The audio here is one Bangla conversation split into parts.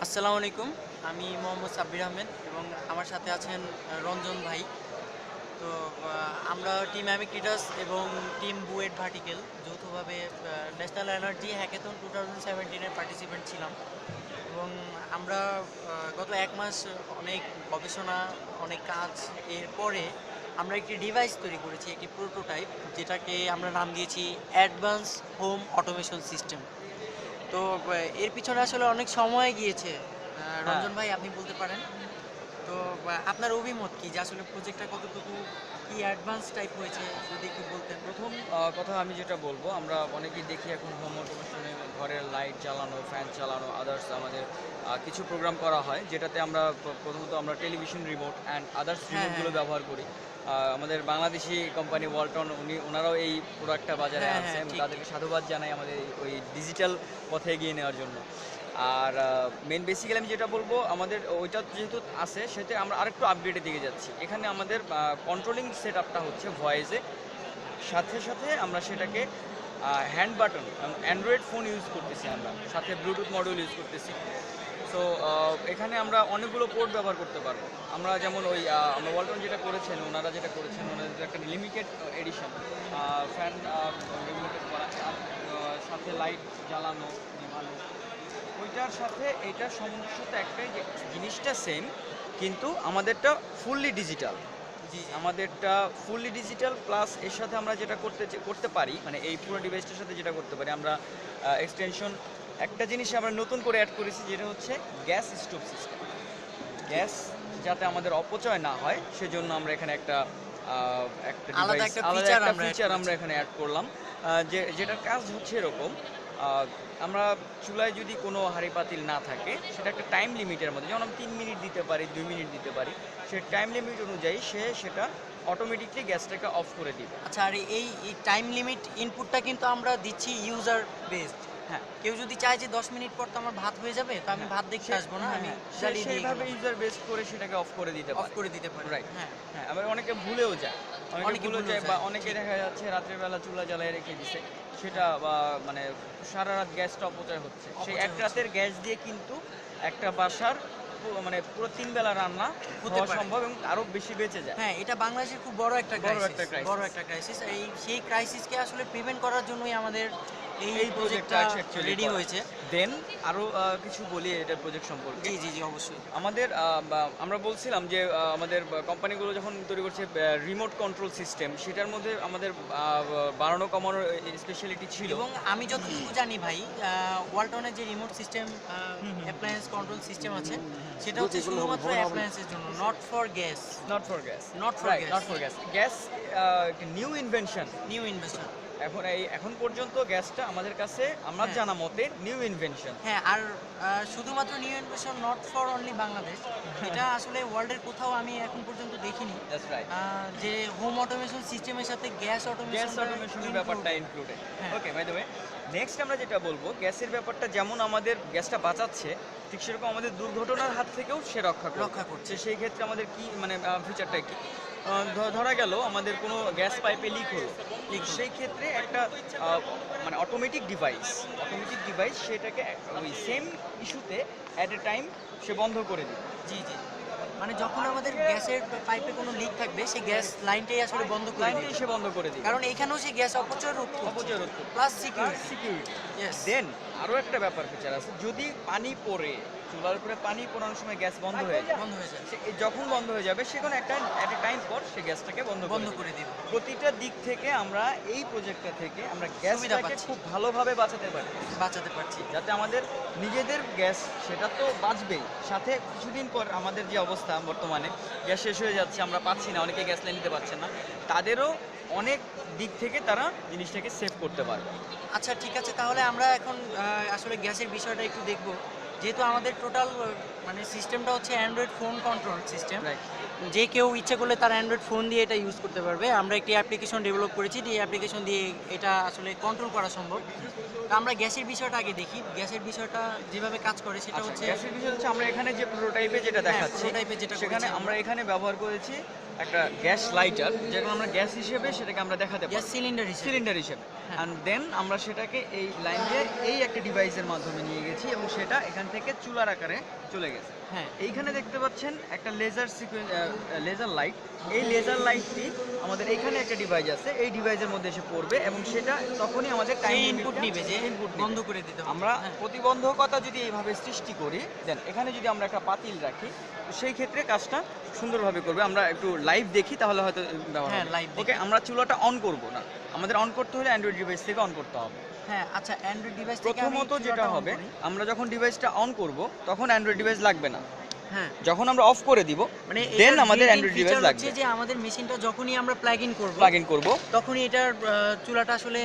আসসালামু আলাইকুম। আমি মোহাম্মদ সাব্বির আহমেদ এবং আমার সাথে আছেন রঞ্জন ভাই। তো আমরা টিম অ্যামিকটিটাস এবং টিম বুয়েট ভার্টিক্যাল যৌথভাবে ন্যাশনাল এনার্জি হ্যাকাথন 2017 এর পার্টিসিপেন্ট ছিলাম এবং আমরা গত ১ মাস অনেক গবেষণা, অনেক কাজ এর পরে আমরা একটি ডিভাইস তৈরি করেছি, একটি প্রোটোটাইপ, যেটাকে আমরা নাম দিয়েছি অ্যাডভান্স হোম অটোমেশন সিস্টেম। তো এর পিছনে আসলে অনেক সময় গিয়েছে। হ্যাঁ, রঞ্জন ভাই, আপনি বলতে পারেন। তো আপনার অভিমত কি যে আসলে প্রজেক্টটা কতটুকু কি অ্যাডভান্স টাইপ হয়েছে, যদি একটু বলতেন। প্রথম কথা আমি যেটা বলবো, আমরা অনেকেই দেখি এখন হোম অটোমেশনে ঘরের লাইট জ্বালানো, ফ্যান চালানো, আদার্স আমাদের কিছু প্রোগ্রাম করা হয়, যেটাতে আমরা প্রথমত আমরা টেলিভিশন রিমোট অ্যান্ড আদার্স হ্যাঁ, রিমোটগুলো হ্যাঁ, ব্যবহার করি। আমাদের বাংলাদেশি কোম্পানি ওয়ালটন, ওনারাও এই প্রোডাক্টটা বাজারে হ্যাঁ, আনছে। হ্যাঁ, আমি ঠিক, তাদেরকে সাধুবাদ জানাই আমাদের ওই ডিজিটাল পথে এগিয়ে নেওয়ার জন্য। আর মেন বেসিক্যালি আমি যেটা বলবো, আমাদের ওইটা যেহেতু আছে, সেটা আমরা আরেকটু আপগ্রেডের দিকে যাচ্ছি। এখানে আমাদের কন্ট্রোলিং সেট আপটা হচ্ছে ভয়েসে, সাথে সাথে আমরা সেটাকে হ্যান্ড বাটন এবং অ্যান্ড্রয়েড ফোন ইউজ করতেছি, আমরা সাথে ব্লুটুথ মডিউল ইউজ করতেছি। সো এখানে আমরা অনেকগুলো পোর্ট ব্যবহার করতে পারবো। আমরা যেমন ওই আমরা ওয়ালটন যেটা করেছেন, ওনারা যেটা করেছেন, ওনাদের একটা লিমিটেড এডিশন ফ্যান রেগুলেটেড করা, আর সাথে লাইট জ্বালানো নেভানো, ওইটার সাথে এইটার সমস্যা একটাই, যে জিনিসটা সেম, কিন্তু আমাদেরটা ফুললি ডিজিটাল। জি, জি। আমাদেরটা ফুললি ডিজিটাল প্লাস এর সাথে আমরা যেটা করতে পারি, মানে এই পুরো ডিভাইসটার সাথে যেটা করতে পারি, আমরা এক্সটেনশন একটা জিনিস আমরা নতুন করে অ্যাড করেছি, যেটা হচ্ছে গ্যাস স্টোভ সিস্টেম। গ্যাস যাতে আমাদের অপচয় না হয়, সেজন্য আমরা এখানে একটা আলাদা ডিভাইস, একটা আলাদা ফিচার একটা আমরা অ্যাড ফিচার আমরা করেছি। এখানে অ্যাড করলাম। যেটার কাজ হচ্ছে এরকম, আমরা চুলায় যদি কোনো হাঁড়ি পাতিল না থাকে, সেটা একটা টাইম লিমিটের মধ্যে, যেমন আমি 3 মিনিট দিতে পারি, 2 মিনিট দিতে পারি, সে টাইম লিমিট অনুযায়ী সেটা অটোমেটিকলি গ্যাসটাকে অফ করে দিবে। আচ্ছা, আর এই টাইম লিমিট ইনপুটটা কিন্তু আমরা দিচ্ছি ইউজার বেসড। হ্যাঁ, কেউ যদি চায় যে 10 মিনিট পর তো আমার ভাত হয়ে যাবে, তো আমি হ্যাঁ, ভাত দেখতে আসবো না, আমি জ্বালিয়ে দিয়ে সেইভাবে গেলাম, ইউজার বেস করে সেটাকে অফ করে দিতে অফ পারে। করে দিতে পারি। রাইট। হ্যাঁ, হ্যাঁ, আবার অনেকে ভুলেও যায়, অনেকে ভুলেও বা যায়, অনেকে ঠিক। দেখা যাচ্ছে রাত্রের বেলা চুলা জ্বালায় রেখে দিছে, সেটা বা মানে সারা রাত গ্যাসটা অপচয় হচ্ছে। সেই অপচয় এক হচ্ছে। রাতের গ্যাস দিয়ে কিন্তু একটা বাসার মানে পুরো 3 বেলা রান্না হতে হওয়া পারে। সম্ভব, এবং আরো বেশি বেঁচে যায়। হ্যাঁ, এটা বাংলাদেশের খুব বড় একটা বড় ক্রাইসিস। একটা ক্রাইসিস। বড় একটা ক্রাইসিস। সেই ক্রাইসিসকে আসলে প্রিভেন্ট করার জন্যই আমাদের এই এই প্রজেক্টটা প্রজেক্টটা অ্যাকচুয়ালি রেডি হয়েছে। দেন আরো কিছু বলি এটার প্রজেক্ট সম্পর্কে। জি, জি, জি, অবশ্যই। আমাদের আমরা বলছিলাম যে আমাদের কোম্পানিগুলো যখন তৈরি করছে রিমোট কন্ট্রোল সিস্টেম, সেটার মধ্যে আমাদের বাড়ানো কমানোর স্পেশালিটি ছিল। এবং আমি যতটুকু জানি ভাই, ওয়ালটনের যে remote system appliance control system আছে, সেটা হচ্ছে শুধুমাত্র অ্যাপ্লায়েন্সের জন্য, not for gas. Not for gas. Not for right, gas. Not for gas. Gas new invention. New investor. এখন পর্যন্ত গ্যাসটা আমাদের কাছে আমার হ্যাঁ। জানা মতে নিউ ইনভেনশন। হ্যাঁ, আর শুধুমাত্র new investor, not for only Bangladesh. এটা আসলে ওয়ার্ল্ডের কোথাও আমি এখন পর্যন্ত দেখিনি দ্যাটস রাইট। যে হোম অটোমেশন সিস্টেমের সাথে গ্যাস গ্যাস অটোমেশন অটোমেশনের ব্যাপারটা ইনক্লুডেড। হ্যাঁ। ওকে, বাই দ্য ওয়ে, নেক্সট আমরা যেটা বলবো, গ্যাসের ব্যাপারটা যেমন আমাদের গ্যাসটা বাঁচাচ্ছে, ঠিক সেরকম আমাদের দুর্ঘটনার হাত থেকেও সে রক্ষা করছে। সেই ক্ষেত্রে আমাদের কি মানে ফিচারটা কি, ধরা গেল আমাদের কোনো গ্যাস পাইপে লিক হলো, সেই ক্ষেত্রে একটা মানে অটোমেটিক ডিভাইস সেটাকে ওই সেম ইস্যুতে অ্যাট এ টাইম সে বন্ধ করে দিবে। জি, জি। মানে যখন আমাদের গ্যাসের পাইপে কোনো লিক থাকবে, সেই গ্যাস লাইনটাই আসলে বন্ধ করে লাইনটি দিবে। সে বন্ধ করে দিবে, কারণ এখানেও সেই গ্যাস অপচয় রোধ করছে। অপচয় রোধ করবে। Plus security. সিকিউরিটি। ইয়েস। দেন আরও একটা ব্যাপার ফিচার আছে, যদি পানি পড়ে, চুলার উপরে পানি পড়ানোর সময় গ্যাস বন্ধ হয়ে যায়, বন্ধ হয়ে যায়। যখন বন্ধ হয়ে যাবে, সে কোনো একটা অ্যাট এ টাইম পর সে গ্যাসটাকে বন্ধ বন্ধ দিবে। করে দিবে। প্রতিটা দিক থেকে আমরা এই প্রজেক্টটা থেকে আমরা সুবিধা গ্যাসটাকে পাচ্ছি। খুব ভালোভাবে বাঁচাতে পারি, বাঁচাতে পারছি। যাতে আমাদের নিজেদের গ্যাস সেটা তো বাঁচবেই, সাথে কিছুদিন পর আমাদের যে অবস্থা বর্তমানে, গ্যাস শেষ হয়ে যাচ্ছে, আমরা পাচ্ছি না, অনেকে গ্যাস লাইন নিতে পারছে না, তাদেরও অনেক দিক থেকে তারা জিনিসটাকে সেভ করতে পারবে। আচ্ছা, ঠিক আছে, তাহলে আমরা এখন আসলে গ্যাসের বিষয়টা একটু দেখব। যেহেতু আমাদের টোটাল মানে সিস্টেমটা হচ্ছে Android phone control system. Right. যে কেউ ইচ্ছে করলে তার অ্যান্ড্রয়েড ফোন দিয়ে এটা ইউজ করতে পারবে। আমরা একটি অ্যাপ্লিকেশন ডেভেলপ করেছি, যে অ্যাপ্লিকেশন দিয়ে এটা আসলে কন্ট্রোল করা সম্ভব। তো আমরা গ্যাসের বিষয়টা আগে দেখি। গ্যাসের বিষয়টা যেভাবে কাজ করে সেটা আচ্ছা, হচ্ছে গ্যাসের বিষয় হচ্ছে আমরা এখানে যে প্রোটোটাইপে যেটা দেখাচ্ছি, prototype-এ যেটা সেখানে করেছি আমরা এখানে ব্যবহার করেছি একটা গ্যাস লাইটার, যেগুলো আমরা গ্যাস হিসেবে সেটাকে আমরা দেখাতে গ্যাস পারি সিলিন্ডার হিসেবে। হ্যাঁ। অ্যান্ড দেন আমরা সেটাকে এই লাইন দিয়ে এই একটা ডিভাইসের মাধ্যমে নিয়ে গেছি এবং সেটা এখান থেকে চুলার আকারে চলে গেছে। হ্যাঁ এইখানে দেখতে পাচ্ছেন একটা লেজার লাইট। এই লেজার লাইটটি আমাদের এখানে একটা ডিভাইস আছে, এই ডিভাইসের মধ্যে এসে পড়বে এবং সেটা তখনই আমাদের সেই টাইম ইনপুট নিবে যে ইনপুট বন্ধ করে দিতে হবে। আমরা হ্যাঁ। প্রতিবন্ধকতা যদি এইভাবে সৃষ্টি করি, দেন এখানে যদি আমরা একটা পাতিল রাখি, তো সেই ক্ষেত্রে কাজটা সুন্দরভাবে করবে। আমরা একটু লাইভ দেখি তাহলে হয়তো ব্যবহার হ্যাঁ, হবে। live দেখি। ওকে, আমরা চুলাটা অন করব না, আমাদের অন করতে হলে অ্যান্ড্রয়েড ডিভাইস থেকে অন করতে হবে। হ্যাঁ আচ্ছা, অ্যান্ড্রয়েড ডিভাইস থেকে আমি প্রথমত যেটা চুলাটা on হবে, করি। আমরা যখন ডিভাইসটা অন করব তখন অ্যান্ড্রয়েড ডিভাইস লাগবে না। হ্যাঁ যখন আমরা অফ করে দিব মানে দেন এটার আমাদের built-in অ্যান্ড্রয়েড ডিভাইস feature লাগবে। হচ্ছে যে আমাদের মেশিনটা যখনই আমরা প্লাগ ইন করব তখনই এটার চুলাটা আসলে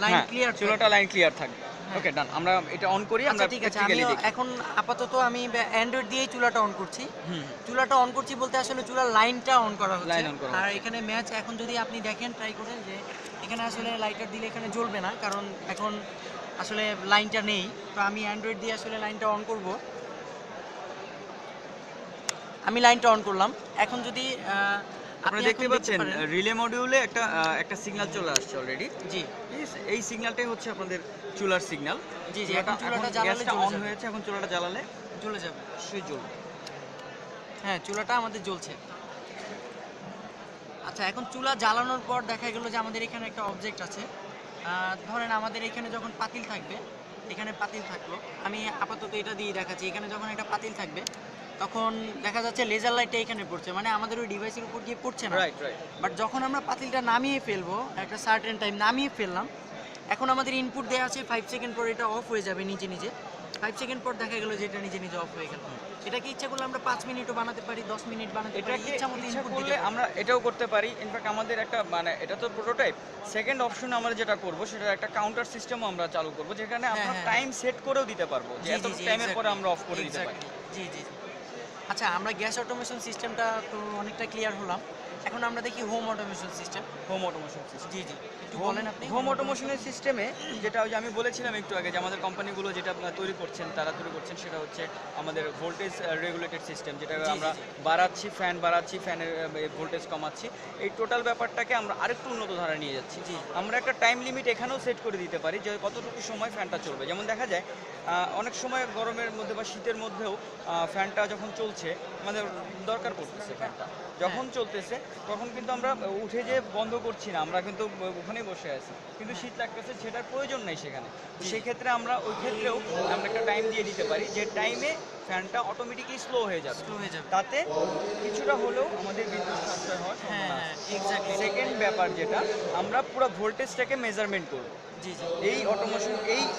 লাইন হ্যাঁ, ক্লিয়ার চুলাটা লাইন ক্লিয়ার থাকবে। ওকে ডান, আমরা এটা অন করি, আমরা আচ্ছা ঠিক আছে, আমি প্র্যাকটিক্যালি দেখি। এখন আপাতত আমি অ্যান্ড্রয়েড দিয়েই চুলাটা অন করছি। হুম, চুলাটা অন করছি বলতে আসলে চুলার লাইনটা অন করা হচ্ছে। Line on করা আর হচ্ছে। এখানে ম্যাচ এখন যদি আপনি দেখেন ট্রাই করেন যে এখানে আসলে লাইটার দিলে এখানে জ্বলবে না, কারণ এখন আসলে লাইনটা নেই। তো আমি অ্যান্ড্রয়েড দিয়ে আসলে লাইনটা অন করব। আমি লাইনটা অন করলাম। এখন যদি আপনি আপনারা দেখতে এখন পাচ্ছেন পারেন। রিলে মডিউলে একটা সিগন্যাল চলে আসছে অলরেডি। জি ঠিক আছে, এই সিগন্যালটাই হচ্ছে আপনাদের চুলার সিগন্যাল। জি জি, এখন চুলাটা জ্বালালে গ্যাসটা জ্বলে অন যাবে। হয়েছে, এখন চুলাটা জ্বালালে জ্বলে যাবে। সেই জ্বলবে। হ্যাঁ, চুলাটা আমাদের জ্বলছে। আচ্ছা, এখন চুলা জ্বালানোর পর দেখা গেল যে আমাদের এখানে একটা অবজেক্ট আছে। ধরেন আমাদের এখানে যখন পাতিল থাকবে, এখানে পাতিল থাকলো, আমি আপাতত এটা দিয়ে দেখাচ্ছি। এখানে যখন একটা পাতিল থাকবে তখন দেখা যাচ্ছে লেজার লাইটটা এখানে পড়ছে, মানে আমাদের ওই ডিভাইসের উপর গিয়ে পড়ছে না। Right right. বাট যখন আমরা পাতিলটা নামিয়ে ফেলবো, একটা সার্টেন টাইম নামিয়ে ফেললাম, এখন আমাদের ইনপুট দেওয়া আছে 5 সেকেন্ড পর এটা অফ হয়ে যাবে নিজে নিজে। 5 সেকেন্ড পর দেখা গেল যে এটা নিজে নিজে অফ হয়ে গেল। এটাকে ইচ্ছা করলে আমরা 5 মিনিটও বানাতে পারি, 10 মিনিট বানাতে পারি, এটাকে ইচ্ছা মতো ইচ্ছা ইনপুট করলে দিতে পারি। আমরা এটাও করতে পারি। ইনফ্যাক্ট আমাদের একটা মানে এটা তো প্রোটোটাইপ, সেকেন্ড অপশনে আমরা যেটা করব সেটা একটা কাউন্টার সিস্টেমও আমরা চালু করব, যেখানে আমরা হ্যাঁ। টাইম সেট করেও দিতে পারবো যে জি, এত জি, জি, টাইমের পরে exactly, আমরা অফ করে দিতে পারি। exactly, জি জি জি। আচ্ছা, আমরা গ্যাস অটোমেশন সিস্টেমটা তো অনেকটা ক্লিয়ার হলাম। এখন আমরা দেখি home automation system. Home automation system. জি জি, একটু বলেন আপনি। হোম অটোমেশনের সিস্টেমে যেটা ওই যে আমি বলেছিলাম একটু আগে, যে আমাদের কোম্পানিগুলো যেটা তৈরি করছেন সেটা হচ্ছে আমাদের ভোল্টেজ রেগুলেটেড সিস্টেম, যেটা জি, আমরা জি। বাড়াচ্ছি ফ্যানের ভোল্টেজ কমাচ্ছি, এই টোটাল ব্যাপারটাকে আমরা আরেকটু উন্নত ধারায় নিয়ে যাচ্ছি। জি। আমরা একটা টাইম লিমিট এখানেও সেট করে দিতে পারি যে কতটুকু সময় ফ্যানটা চলবে। যেমন দেখা যায় অনেক সময় গরমের মধ্যে বা শীতের মধ্যেও ফ্যানটা যখন চলছে আমাদের দরকার পড়তেছে, ফ্যানটা যখন চলতেছে তখন কিন্তু আমরা উঠে যে বন্ধ করছি না, আমরা কিন্তু ওখানেই বসে আছি, কিন্তু শীত লাগতেছে, সেটার প্রয়োজন নেই সেখানে। তো সেই ক্ষেত্রে আমরা ওই ক্ষেত্রেও আমরা একটা টাইম দিয়ে দিতে পারি, যে টাইমে ফ্যানটা অটোমেটিকলি স্লো হয়ে যাবে, স্লো হয়ে যাবে। তাতে কিছুটা হলেও আমাদের বিদ্যুৎ সাশ্রয় হওয়ার হ্যাঁ সম্ভাবনা হ্যাঁ, আছে। এক্স্যাক্টলি। সেকেন্ড ব্যাপার যেটা, আমরা পুরো ভোল্টেজটাকে মেজারমেন্ট করব। জি জি। এই অটোমেশন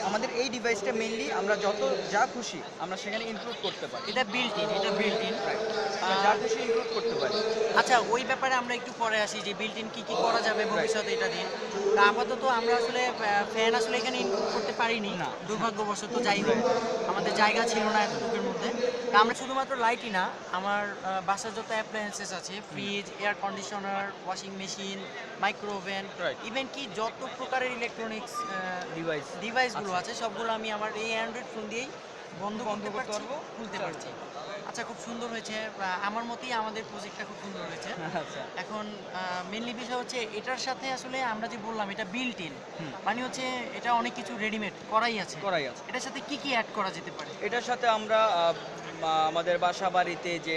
আমাদের এই ডিভাইসটা মেইনলি আমরা যা খুশি আমরা সেখানে ইনক্লুড করতে পারি। এটা বিল্ট ইন, এটা বিল্ট ইন। যা খুশি ইনক্লুড করতে পারি। আচ্ছা, ওই ব্যাপারে আমরা একটু পরে আসি যে বিল্ট ইন কি করা যাবে ভবিষ্যতে এটা দিয়ে। তা আপাতত আমরা আসলে ফ্যান আসলে এখানে ইনক্লুড করতে পারিনি না। দুর্ভাগ্যবশত। যাই হোক, আমাদের জায়গা ছিল না এতটুকুর মধ্যে। তা আমরা শুধুমাত্র লাইটই না, আমার বাসার যত অ্যাপ্লায়েন্সেস আছে, fridge, air conditioner, washing machine, micro oven, Right. Even কি যত প্রকারের ইলেকট্রনিক্স ডিভাইসগুলো আছে সবগুলো আমি আমার এই অ্যান্ড্রয়েড ফোন দিয়েই বন্ধ করতে করতে পারছি, পারবো, খুলতে পারছি। আচ্ছা, খুব সুন্দর হয়েছে। আমার মতেই আমাদের প্রজেক্টটা খুব সুন্দর হয়েছে। আচ্ছা। এখন মেনলি বিষয় হচ্ছে এটার সাথে আসলে আমরা যে বললাম এটা বিল্ট ইন, হুম। মানে হচ্ছে এটা অনেক কিছু রেডিমেড করাই আছে। এটার সাথে কি অ্যাড করা যেতে পারে? এটার সাথে আমরা আমাদের বাসা বাড়িতে যে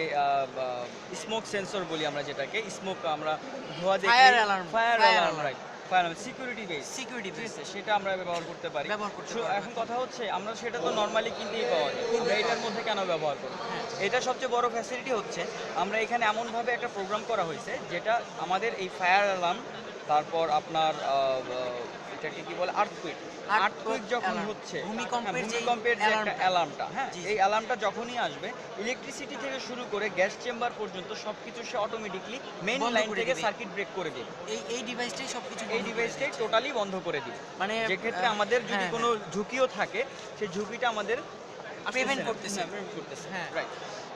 স্মোক সেন্সর বলি আমরা, যেটাকে স্মোক আমরা ধোঁয়া দেখলে Fire alarm, fire fire alarm, alarm. Right, fire security base, security base. সেটা আমরা ব্যবহার করতে পারি। ব্যবহার করতে পারবো। এখন কথা হচ্ছে আমরা সেটা তো নর্মালি কিনতেই পাওয়া যায়, আমরা এটার মধ্যে কেন ব্যবহার করব? হ্যাঁ। এটা সবচেয়ে বড় ফ্যাসিলিটি হচ্ছে আমরা এখানে এমনভাবে একটা প্রোগ্রাম করা হয়েছে যেটা আমাদের এই ফায়ার অ্যালার্ম, তারপর আপনার এটাকে কি বলে, আর্থকুইক যখন alarm, হচ্ছে, ভূমিকম্পের যে ভূমিকম্পের যে একটা alarmটা। অ্যালার্মটা, হ্যাঁ, জি, জি। এই অ্যালার্মটা যখনই আসবে ইলেকট্রিসিটি থেকে শুরু করে গ্যাস চেম্বার পর্যন্ত সবকিছু সে অটোমেটিকলি মেইন বন্ধ লাইন করে থেকে দিবে। সার্কিট ব্রেক করে দিবে। এই ডিভাইসটাই সবকিছু এই ডিভাইসটাই টোটালি বন্ধ করে দিবে, মানে যে ক্ষেত্রে আমাদের যদি হ্যাঁ, কোনো ঝুঁকিও থাকে সেই ঝুঁকিটা আমাদের Prevent করতেছে। prevent করতেছে। হ্যাঁ। রাইট।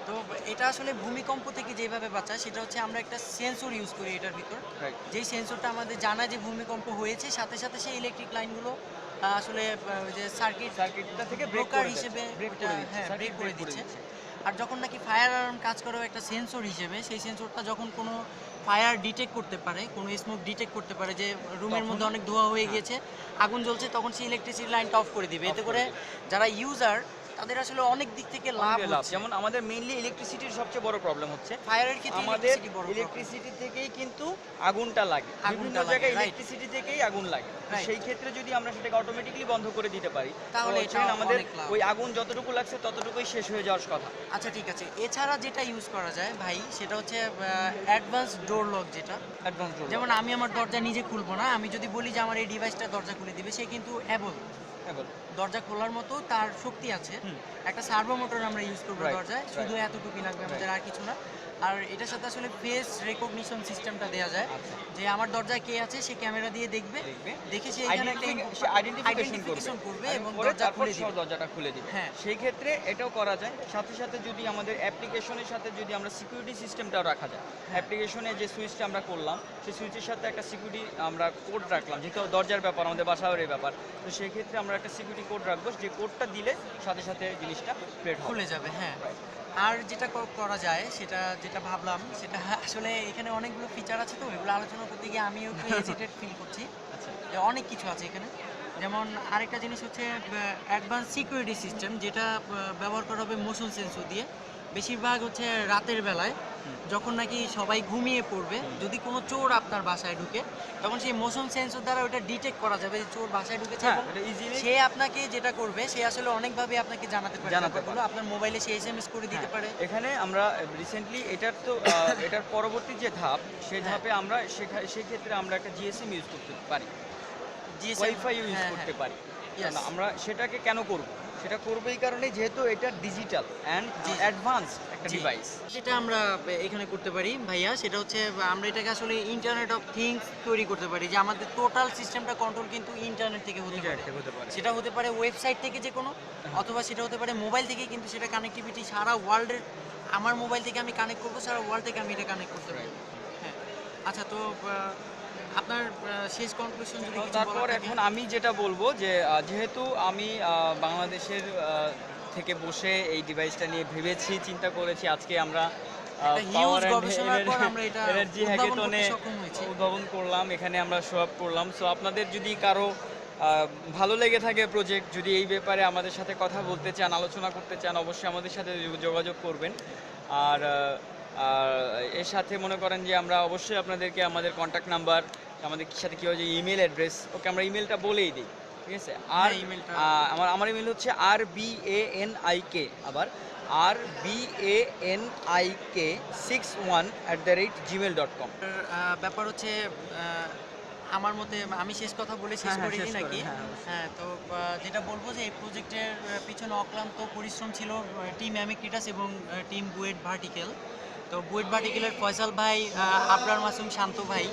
তো এটা আসলে ভূমিকম্প থেকে যেভাবে বাঁচায় সেটা হচ্ছে আমরা একটা সেন্সর ইউজ করি এটার ভিতর। রাইট। যেই সেন্সরটা আমাদের জানায় যে ভূমিকম্প হয়েছে, সাথে সাথে সেই ইলেকট্রিক লাইনগুলো আসলে ওই যে সার্কিটটা সার্কিটটা থেকে ব্রেক ব্রোকার করে হিসেবে ব্রেক ওটা, করে দিচ্ছে, হ্যাঁ, সার্কিট ব্রেক করে দিচ্ছে। আর যখন নাকি ফায়ার অ্যালার্ম কাজ করেও একটা সেন্সর হিসেবে, সেই সেন্সরটা যখন কোনো ফায়ার ডিটেক্ট করতে পারে, কোনো স্মোক ডিটেক্ট করতে পারে যে রুমের মধ্যে অনেক ধোঁয়া হয়ে গিয়েছে, আগুন জ্বলছে, তখন সেই ইলেকট্রিসিটি লাইনটা অফ করে দিবে। এতে করে যারা ইউজার তাদের আসলে অনেক দিক থেকে লাভ হচ্ছে। যেমন আমাদের মেইনলি ইলেকট্রিসিটির সবচেয়ে বড় প্রবলেম হচ্ছে ফায়ারের ক্ষেত্রে আমাদের electricity বড় problem। ইলেকট্রিসিটি থেকেই কিন্তু আগুনটা লাগে, বিভিন্ন আগুনটা লাগে, জায়গায় right। ইলেকট্রিসিটি থেকেই আগুন লাগে। তো Right। সেই ক্ষেত্রে যদি আমরা সেটাকে অটোমেটিক্যালি বন্ধ করে দিতে পারি তাহলে তো এটা সেখানে আমাদের অনেক লাভ। ওই আগুন যতটুকু লাগছে ততটুকুই শেষ হয়ে যাওয়ার কথা। আচ্ছা ঠিক আছে, এছাড়া যেটা ইউজ করা যায় ভাই সেটা হচ্ছে অ্যাডভান্স ডোর লক, যেটা অ্যাডভান্স যেমন আমি আমার দরজা নিজে খুলবো না, আমি যদি বলি যে আমার এই ডিভাইসটা দরজা খুলে দিবে, সে কিন্তু অ্যাবল, দরজা খোলার মতো তার শক্তি আছে। একটা সার্ভো মোটর আমরা ইউজ করবো Right, দরজায়, শুধু এতটুকুই লাগবে আমাদের, আর কিছু না। আর এটার সাথে আসলে ফেস রেকগনিশন সিস্টেমটা দেওয়া যায়, আচ্ছা। যে আমার দরজায় কে আছে সে ক্যামেরা দিয়ে দেখবে, দেখে সে এখানে একটা আইডেন্টিফিকেশন করবে এবং দরজা খুলে দিবে। দরজাটা খুলে দিবে। হ্যাঁ। সেই ক্ষেত্রে এটাও করা যায়। সাথে সাথে যদি আমাদের অ্যাপ্লিকেশনের সাথে যদি আমরা সিকিউরিটি সিস্টেমটাও রাখা যায়, অ্যাপ্লিকেশনে যে সুইচটা আমরা করলাম সেই সুইচের সাথে একটা সিকিউরিটি আমরা কোড রাখলাম, যেহেতু দরজার ব্যাপার, আমাদের বাসাবাড়ির ব্যাপার, তো সেই ক্ষেত্রে আমরা একটা সিকিউরিটি কোড রাখবো, যে কোডটা দিলে সাথে সাথে জিনিসটা প্লেট খুলে যাবে। হ্যাঁ, আর যেটা করা যায় সেটা যেটা ভাবলাম সেটা আসলে এখানে অনেকগুলো ফিচার আছে, তো এগুলো আলোচনা করতে গিয়ে আমিও একটু হেজিটেট ফিল করছি। যে অনেক কিছু আছে এখানে। যেমন আরেকটা জিনিস হচ্ছে অ্যাডভান্স সিকিউরিটি সিস্টেম, যেটা ব্যবহার করা হবে মোশন সেন্সর দিয়ে। বেশিরভাগ হচ্ছে রাতের বেলায় যখন নাকি সবাই ঘুমিয়ে পড়বে, যদি কোনো চোর আপনার বাসায় ঢুকে, তখন সেই মোশন সেন্সর দ্বারা ওটা ডিটেক্ট করা যাবে যে চোর বাসায় ঢুকেছে, এবং সে আপনাকে যেটা করবে সে আসলে অনেকভাবে আপনাকে জানাতে পারে, আপনার মোবাইলে সে এসএমএস করে দিতে পারে। এখানে আমরা রিসেন্টলি এটার তো এটার পরবর্তী যে ধাপ, সেই ধাপে আমরা সেই ক্ষেত্রে আমরা একটা জিএসএম ইউজ করতে পারি, ওয়াইফাই ইউজ করতে পারি। আমরা সেটাকে কেন করব? সেটা করবো এই কারণে যেহেতু এটা ডিজিটাল অ্যান্ড অ্যাডভান্স একটা ডিভাইস। যেটা আমরা এখানে করতে পারি ভাইয়া, সেটা হচ্ছে আমরা এটাকে আসলে ইন্টারনেট অফ থিংস তৈরি করতে পারি, যে আমাদের টোটাল সিস্টেমটা কন্ট্রোল কিন্তু ইন্টারনেট থেকে হতে পারে। সেটা হতে পারে ওয়েবসাইট থেকে যে কোনো, অথবা সেটা হতে পারে মোবাইল থেকে, কিন্তু সেটা কানেক্টিভিটি সারা ওয়ার্ল্ডের, আমার মোবাইল থেকে আমি কানেক্ট করবো, সারা ওয়ার্ল্ড থেকে আমি এটা কানেক্ট করতে পারি। হ্যাঁ, আচ্ছা, তো আপনার শেষ কনক্লুশন যদি কিছু তারপর বলার থাকে? এখন আমি যেটা বলবো যে যেহেতু আমি বাংলাদেশের থেকে বসে এই ডিভাইসটা নিয়ে ভেবেছি, চিন্তা করেছি, আজকে আমরা হিউজ গবেষণার পর আমরা এটা এনার্জি হ্যাকাথনে উদ্ভাবন করলাম, এখানে আমরা শো আপ করলাম। সো আপনাদের যদি কারো ভালো লেগে থাকে প্রজেক্ট, যদি এই ব্যাপারে আমাদের সাথে কথা বলতে চান, আলোচনা করতে চান, অবশ্যই আমাদের সাথে যোগাযোগ করবেন। আর এর সাথে মনে করেন যে আমরা অবশ্যই আপনাদেরকে আমাদের কন্ট্যাক্ট নাম্বার, আমাদের সাথে কী হয় যে ইমেল অ্যাড্রেস, ওকে আমরা ইমেলটা বলেই দিই, ঠিক আছে? আর আমার ইমেল হচ্ছে RBANIK, আবার RBANIK61@gmail.com। ব্যাপার হচ্ছে আমার মতে আমি শেষ কথা বলে শেষ করিনি নাকি? হ্যাঁ, তো যেটা বলবো যে এই প্রজেক্টের পিছনে অক্লান্ত পরিশ্রম ছিল টিম অ্যামিক্রিটাস এবং টিম বুয়েট ভার্টিক্যাল। তো বুয়েট ভার্টিক্যালের ফয়সাল ভাই, আবরার মাসুম শান্ত ভাই,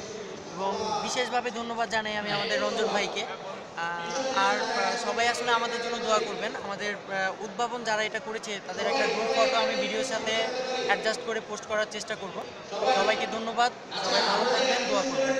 এবং বিশেষভাবে ধন্যবাদ জানাই আমি আমাদের রঞ্জন ভাইকে। আর সবাই আসলে আমাদের জন্য দোয়া করবেন। আমাদের উদ্ভাবন যারা এটা করেছে তাদের একটা গ্রুপ ফটো আমি ভিডিওর সাথে অ্যাডজাস্ট করে পোস্ট করার চেষ্টা করব। সবাইকে ধন্যবাদ, সবাই ভালো থাকবেন, দোয়া করবেন।